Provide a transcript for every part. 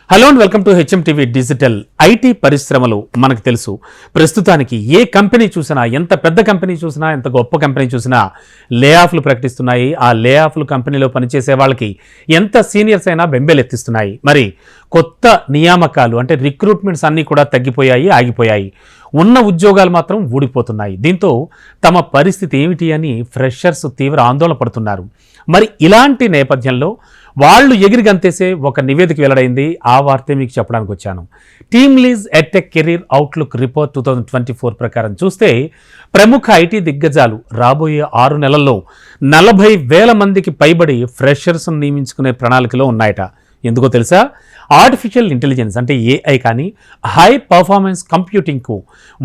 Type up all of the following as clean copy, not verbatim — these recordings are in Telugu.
Hello and welcome to HM TV digital. IT పరిశ్రమలు మనకు తెలుసు. ప్రస్తుతానికి ఏ కంపెనీ చూసినా, ఎంత పెద్ద కంపెనీ చూసినా, ఎంత గొప్ప కంపెనీ చూసినా లే ఆఫ్లు ప్రకటిస్తున్నాయి. ఆ లే ఆఫ్లు కంపెనీలో పనిచేసే వాళ్ళకి ఎంత సీనియర్స్ అయినా బెంబేలెత్తిస్తున్నాయి. మరి కొత్త నియామకాలు అంటే రిక్రూట్మెంట్స్ అన్నీ కూడా తగ్గిపోయాయి, ఆగిపోయాయి. ఉన్న ఉద్యోగాలు మాత్రం ఊడిపోతున్నాయి. దీంతో తమ పరిస్థితి ఏమిటి అని ఫ్రెషర్స్ తీవ్ర ఆందోళన పడుతున్నారు. మరి ఇలాంటి నేపథ్యంలో వాళ్ళు ఎగిరి గంతేసే ఒక నివేదిక వెల్లడైంది. ఆ వార్తే మీకు చెప్పడానికి వచ్చాను. Team lease edtech career outlook report 2024 ప్రకారం చూస్తే ప్రముఖ ఐటీ దిగ్గజాలు రాబోయే 6 నెలల్లో 40,000 మందికి పైబడి ఫ్రెషర్స్ను నియమించుకునే ప్రణాళికలో ఉన్నాయట. ఎందుకో తెలుసా? ఆర్టిఫిషియల్ ఇంటెలిజెన్స్ అంటే ఏఐ కానీ హై పర్ఫార్మెన్స్ కంప్యూటింగ్కు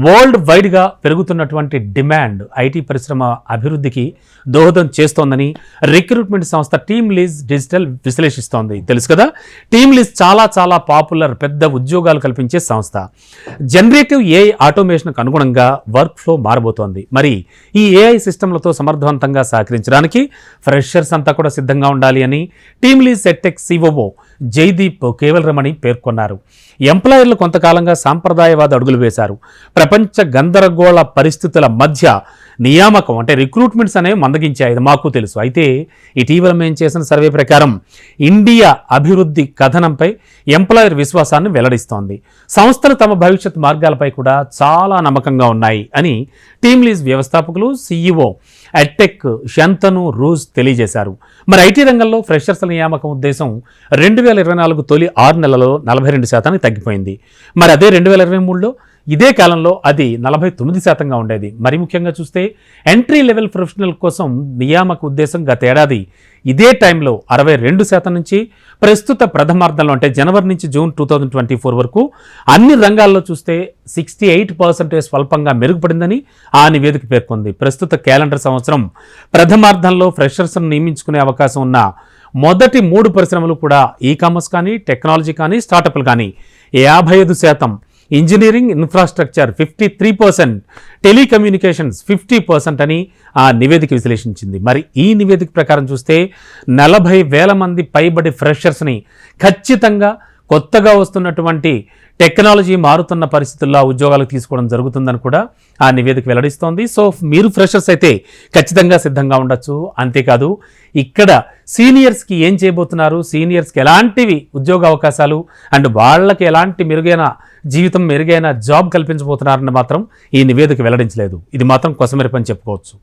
వరల్డ్ వైడ్గా పెరుగుతున్నటువంటి డిమాండ్ ఐటీ పరిశ్రమ అభివృద్ధికి దోహదం చేస్తోందని రిక్రూట్మెంట్ సంస్థ టీమ్ లీజ్ డిజిటల్ విశ్లేషిస్తోంది. తెలుసు కదా, టీమ్ లీజ్ చాలా పాపులర్, పెద్ద ఉద్యోగాలు కల్పించే సంస్థ. జనరేటివ్ ఏఐ ఆటోమేషన్కు అనుగుణంగా వర్క్ ఫ్లో మారబోతోంది. మరి ఈ ఏఐ సిస్టమ్లతో సమర్థవంతంగా సహకరించడానికి ఫ్రెషర్స్ అంతా కూడా సిద్ధంగా ఉండాలి అని టీమ్ లీజ్ ఎడ్టెక్ సిఓఓ జైదీప్ కేవలరమణి పేర్కొన్నారు. ఎంప్లాయర్లు కొంతకాలంగా సాంప్రదాయవాద అడుగులు వేశారు. ప్రపంచ గందరగోళ పరిస్థితుల మధ్య నియామకం అంటే రిక్రూట్మెంట్స్ అనేవి మందగించాయి, ఇది మాకు తెలుసు. అయితే ఇటీవల మేము చేసిన సర్వే ప్రకారం ఇండియా అభివృద్ధి కథనంపై ఎంప్లాయర్ విశ్వాసాన్ని వెల్లడిస్తోంది. సంస్థలు తమ భవిష్యత్ మార్గాలపై కూడా చాలా నమ్మకంగా ఉన్నాయి అని టీమ్ లీజ్ వ్యవస్థాపకులు సీఈఓ ఎడ్టెక్ శంతను రూజ్ తెలియజేశారు. మరి ఐటీ రంగంలో ఫ్రెషర్స్ల నియామకం ఉద్దేశం 2024 తొలి 6 నెలల్లో 42% తగ్గిపోయింది. మరి అదే 2023లో ఇదే కాలంలో అది 49%గా ఉండేది. మరి ముఖ్యంగా చూస్తే ఎంట్రీ లెవెల్ ప్రొఫెషనల్ కోసం నియామక ఉద్దేశం గత ఏడాది ఇదే టైంలో 62% నుంచి ప్రస్తుత ప్రథమార్థంలో అంటే జనవరి నుంచి జూన్ 2024 వరకు అన్ని రంగాల్లో చూస్తే 68% స్వల్పంగా మెరుగుపడిందని ఆ నివేదిక పేర్కొంది. ప్రస్తుత క్యాలెండర్ సంవత్సరం ప్రథమార్థంలో ఫ్రెషర్స్ను నియమించుకునే అవకాశం ఉన్న మొదటి 3 పరిశ్రమలు కూడా ఈ కామర్స్ కానీ, టెక్నాలజీ కానీ, స్టార్టప్లు కానీ 55%, ఇంజనీరింగ్ ఇన్ఫ్రాస్ట్రక్చర్ 53%, టెలికమ్యూనికేషన్స్ 50% అని ఆ నివేదిక విశ్లేషించింది. మరి ఈ నివేదిక ప్రకారం చూస్తే 40,000 మంది పైబడి ఫ్రెషర్స్ని ఖచ్చితంగా కొత్తగా వస్తున్నటువంటి టెక్నాలజీ మారుతున్న పరిస్థితుల్లో ఉద్యోగాలకు తీసుకోవడం జరుగుతుందని కూడా ఆ నివేదిక వెల్లడిస్తోంది. సో మీరు ఫ్రెషర్స్ అయితే ఖచ్చితంగా సిద్ధంగా ఉండొచ్చు. అంతేకాదు ఇక్కడ సీనియర్స్కి ఏం చేయబోతున్నారు, సీనియర్స్కి ఎలాంటివి ఉద్యోగ అవకాశాలు అండ్ వాళ్ళకి ఎలాంటి మెరుగైన జీవితం, మెరుగైన జాబ్ కల్పించబోతున్నారని మాత్రం ఈ నివేదిక వెల్లడించలేదు. ఇది మాత్రం కొసమెరుపని చెప్పుకోవచ్చు.